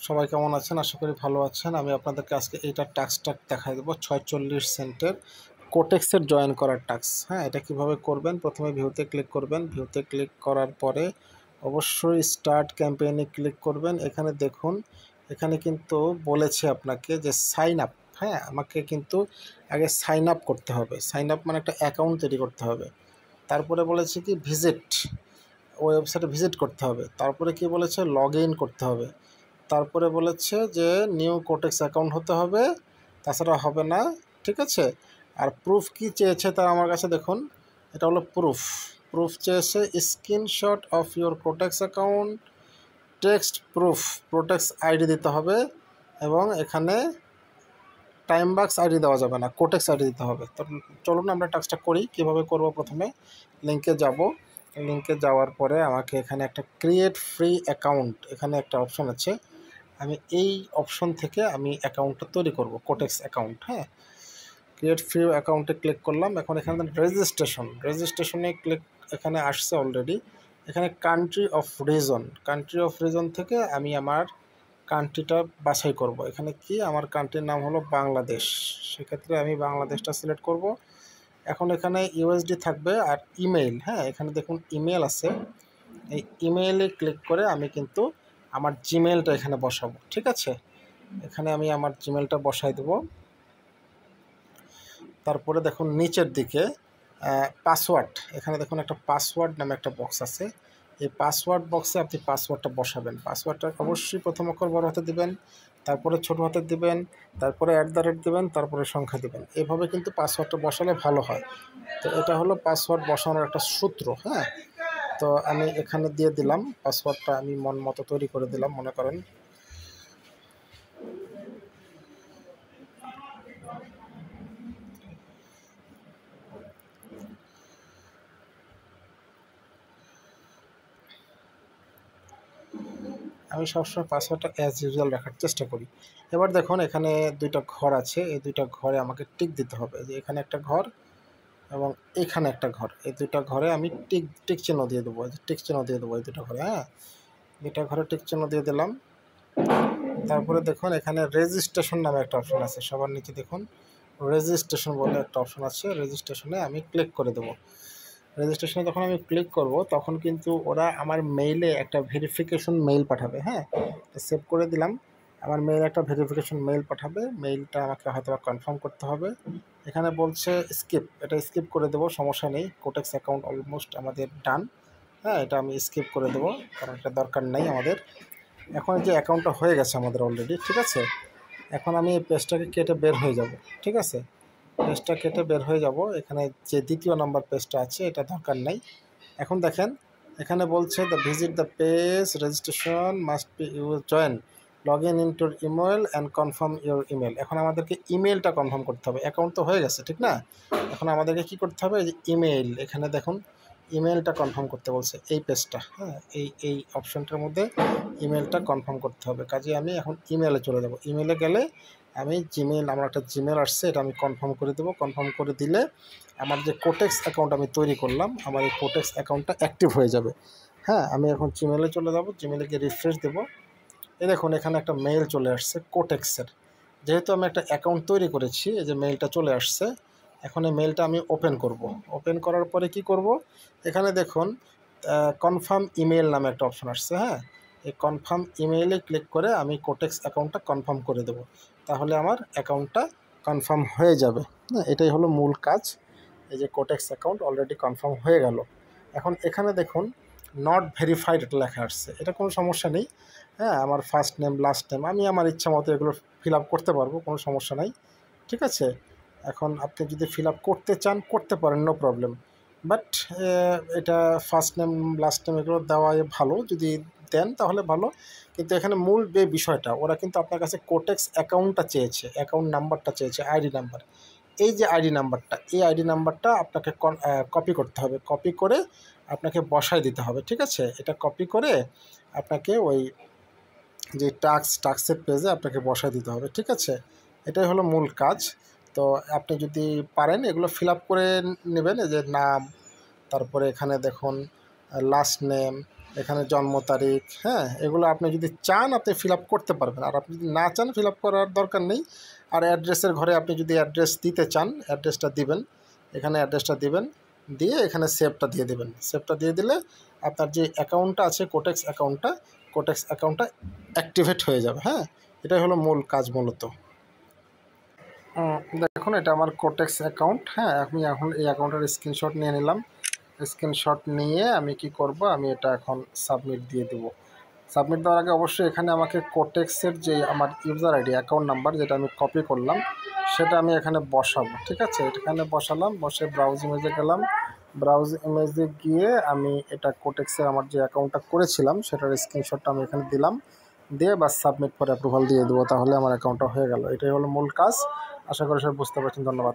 সবাই কেমন আছেন? আশা করি ভালো আছেন। আমি আপনাদেরকে আজকে এইটার টাস্কটা দেখাই দেবো। 46 সেন্টের কোটেক্সের জয়েন করার টাস্ক। হ্যাঁ, এটা কিভাবে করবেন? প্রথমে ভিউতে ক্লিক করবেন। ভিউতে ক্লিক করার পরে অবশ্যই স্টার্ট ক্যাম্পেইনে ক্লিক করবেন। এখানে দেখুন, এখানে কিন্তু বলেছে আপনাকে যে সাইন আপ। হ্যাঁ, আমাকে কিন্তু আগে সাইন আপ করতে হবে। সাইন আপ মানে একটা অ্যাকাউন্ট তৈরি করতে হবে। তারপরে বলেছে কি ভিজিট, ওয়েবসাইটে ভিজিট করতে হবে। তারপরে কি বলেছে লগ ইন করতে হবে। তারপরে বলেছে যে নিউ কোটেক্স অ্যাকাউন্ট হতে হবে, তাছাড়া হবে না। ঠিক আছে। আর প্রুফ কি চেয়েছে তার আমার কাছে দেখুন, এটা হলো প্রুফ। প্রুফ চেয়েছে screenshot of your Quotex account, text proof, প্রোটেক্স ID দিতে হবে এবং এখানে টাইম বাক্স আইডি দেওয়া যাবে না, কোটেক্স আইডি দিতে হবে। তো চলুন আমরা টাস্কটা করি। কীভাবে করব? প্রথমে লিঙ্কে যাব। লিঙ্কে যাওয়ার পরে আমাকে এখানে একটা ক্রিয়েট ফ্রি অ্যাকাউন্ট, এখানে একটা অপশন আছে। আমি এই অপশন থেকে আমি অ্যাকাউন্টটা তৈরি করব, কোটেক্স অ্যাকাউন্ট। হ্যাঁ, ক্রিয়েট ফ্রি অ্যাকাউন্টে ক্লিক করলাম। এখন এখানে রেজিস্ট্রেশনে ক্লিক, এখানে আসছে অলরেডি। এখানে কান্ট্রি অফ রিজন থেকে আমি আমার কান্ট্রিটা বাছাই করব। এখানে কি আমার কান্ট্রির নাম হলো বাংলাদেশ, সেক্ষেত্রে আমি বাংলাদেশটা সিলেক্ট করব। এখন এখানে ইউএসডি থাকবে আর ইমেইল। হ্যাঁ, এখানে দেখুন ইমেল আছে। এই ইমেইলে ক্লিক করে আমি কিন্তু আমার জিমেলটা এখানে বসাবো। ঠিক আছে, এখানে আমি আমার জিমেলটা বসাই দেব। তারপরে দেখুন নিচের দিকে পাসওয়ার্ড, এখানে দেখুন একটা পাসওয়ার্ড নামে একটা বক্স আছে। এই পাসওয়ার্ড বক্সে আপনি পাসওয়ার্ডটা বসাবেন। পাসওয়ার্ডটা অবশ্যই প্রথম অক্ষর বড় হাতে দিবেন, তারপরে ছোট হাতে দিবেন, তারপরে @ দিবেন, তারপরে সংখ্যা দিবেন। এভাবে কিন্তু পাসওয়ার্ডটা বসালে ভালো হয়। তো এটা হলো পাসওয়ার্ড বসানোর একটা সূত্র। হ্যাঁ, তো আমি এখানে দিয়ে দিলাম পাসওয়ার্ডটা, আমি মন মতো তৈরি করে দিলাম। মনে করেন আমি সবসময় পাসওয়ার্ডটা অ্যাজ ইউজুয়াল রাখার চেষ্টা করি। এবার দেখুন এখানে দুইটা ঘর আছে, এই দুইটা ঘরে আমাকে টিক দিতে হবে। যে এখানে একটা ঘর এবং এখানে একটা ঘর, এই দুইটা ঘরে আমি টিক চিহ্ন দিয়ে দেবো। টিক চিহ্ন দিয়ে দেবো এই দুটো ঘরে। হ্যাঁ, দুইটা ঘরে টিক চিহ্ন দিয়ে দিলাম। তারপরে দেখুন এখানে রেজিস্ট্রেশন নামে একটা অপশন আছে, সবার নিচে দেখুন রেজিস্ট্রেশন বলে একটা অপশন আছে। রেজিস্ট্রেশনে আমি ক্লিক করে দেবো। রেজিস্ট্রেশনে যখন আমি ক্লিক করব তখন কিন্তু ওরা আমার মেইলে একটা ভেরিফিকেশন মেইল পাঠাবে। হ্যাঁ, সেভ করে দিলাম। আমার মেইলে একটা ভেরিফিকেশন মেইল পাঠাবে। মেইলটা আমাকে হয়তো কনফার্ম করতে হবে। এখানে বলছে স্কিপ, এটা স্কিপ করে দেবো, সমস্যা নেই। কোটেক্স অ্যাকাউন্ট অলমোস্ট আমাদের ডান। হ্যাঁ, এটা আমি স্কিপ করে দেবো, কারণ এটা দরকার নেই আমাদের। এখন যে অ্যাকাউন্টটা হয়ে গেছে আমাদের অলরেডি। ঠিক আছে, এখন আমি এই পেজটাকে কেটে বের হয়ে যাব। ঠিক আছে, পেজটা কেটে বের হয়ে যাব। এখানে যে দ্বিতীয় নাম্বার পেজটা আছে এটা দরকার নাই। এখন দেখেন এখানে বলছে visit the page, registration must be you join, log in into your email and confirm your email. এখন আমাদেরকে ইমেলটা কনফার্ম করতে হবে। অ্যাকাউন্ট তো হয়ে গেছে, ঠিক না? এখন আমাদেরকে কি করতে হবে? যে ইমেল, এখানে দেখুন ইমেলটা কনফার্ম করতে বলছে এই পেজটা। হ্যাঁ, এই অপশনটার মধ্যে ইমেলটা কনফার্ম করতে হবে। কাজে আমি এখন ইমেলে চলে যাব। ইমেলে গেলে আমি জিমেল, আমার একটা জিমেল আসছে, এটা আমি কনফার্ম করে দেবো। কনফার্ম করে দিলে আমার যে কোটেক্স অ্যাকাউন্ট আমি তৈরি করলাম, আমার এই কোটেক্স অ্যাকাউন্টটা অ্যাক্টিভ হয়ে যাবে। হ্যাঁ, আমি এখন জিমেলে চলে যাব। জিমেলে গিয়ে রিফ্রেশ দেবো। এই দেখুন এখানে একটা মেইল চলে আসছে কোটেক্সের। যেহেতু আমি একটা অ্যাকাউন্ট তৈরি করেছি, এই যে মেইলটা চলে আসছে। এখন এই মেইলটা আমি ওপেন করব। ওপেন করার পরে কি করব? এখানে দেখুন কনফার্ম ইমেল নামে একটা অপশন আসছে। হ্যাঁ, এই কনফার্ম ইমেইলে ক্লিক করে আমি কোটেক্স অ্যাকাউন্টটা কনফার্ম করে দেব। তাহলে আমার অ্যাকাউন্টটা কনফার্ম হয়ে যাবে। হ্যাঁ, এটাই হলো মূল কাজ। এই যে কোটেক্স অ্যাকাউন্ট অলরেডি কনফার্ম হয়ে গেল। এখন এখানে দেখুন নট ভেরিফাইড এটা লেখা আসছে। এটা কোনো সমস্যা নেই। হ্যাঁ, আমার ফার্স্ট নেম লাস্ট নেম আমি আমার ইচ্ছা মতো এগুলো ফিল আপ করতে পারবো, কোনো সমস্যা নাই। ঠিক আছে, এখন আপনি যদি ফিল আপ করতে চান করতে পারেন, নো প্রবলেম। বাট এটা ফার্স্ট নেম লাস্ট নেম এগুলো দেওয়াই ভালো, যদি দেন তাহলে ভালো। কিন্তু এখানে মূল যে বিষয়টা, ওরা কিন্তু আপনার কাছে কোটেক্স অ্যাকাউন্টটা চেয়েছে, অ্যাকাউন্ট নাম্বারটা চেয়েছে, আইডি নাম্বার। এই যে আইডি নাম্বারটা, এই আইডি নাম্বারটা আপনাকে কপি করতে হবে। কপি করে আপনাকে বসায় দিতে হবে। ঠিক আছে, এটা কপি করে আপনাকে ওই যে টাক্সের পেজে আপনাকে বসায় দিতে হবে। ঠিক আছে, এটাই হলো মূল কাজ। তো আপনি যদি পারেন এগুলো ফিল আপ করে নেবেন। এই যে নাম, তারপরে এখানে দেখুন লাস্ট নেম, এখানে জন্ম তারিখ, হ্যাঁ, এগুলো আপনি যদি চান আপনি ফিল আপ করতে পারবেন, আর আপনি যদি না চান ফিল আপ করার দরকার নেই। আর অ্যাড্রেসের ঘরে আপনি যদি অ্যাড্রেস দিতে চান অ্যাড্রেসটা দিবেন, এখানে অ্যাড্রেসটা দিবেন, দিয়ে এখানে সেভটা দিয়ে দেবেন। সেভটা দিয়ে দিলে আপনার যে অ্যাকাউন্টটা আছে কোটেক্স অ্যাকাউন্টটা অ্যাক্টিভেট হয়ে যাবে। হ্যাঁ, এটাই হলো মূল কাজ মূলত। দেখুন এটা আমার কোটেক্স অ্যাকাউন্ট। হ্যাঁ, আমি এখন এই অ্যাকাউন্টের স্ক্রিনশট নিয়ে নিলাম। স্ক্রিনশট নিয়ে আমি কি করব, আমি এটা এখন সাবমিট দিয়ে দেবো। সাবমিট দেওয়ার আগে অবশ্যই এখানে আমাকে কোটেক্সের যে আমার ইউজার আইডি অ্যাকাউন্ট নাম্বার যেটা আমি কপি করলাম সেটা আমি এখানে বসাবো। ঠিক আছে, এখানে বসালাম, বসে ব্রাউজ ইমেজে গেলাম। ব্রাউজ ইমেজে গিয়ে আমি এটা কোটেক্সের আমার যে অ্যাকাউন্টটা করেছিলাম সেটার স্ক্রিনশটটা আমি এখানে দিলাম, দিয়ে বাস সাবমিট করে অ্যাপ্রুভাল দিয়ে দেবো, তাহলে আমার অ্যাকাউন্টটা হয়ে গেল। এটাই হলো মূল কাজ। আশা করি সবাই বুঝতে পারছেন। ধন্যবাদ।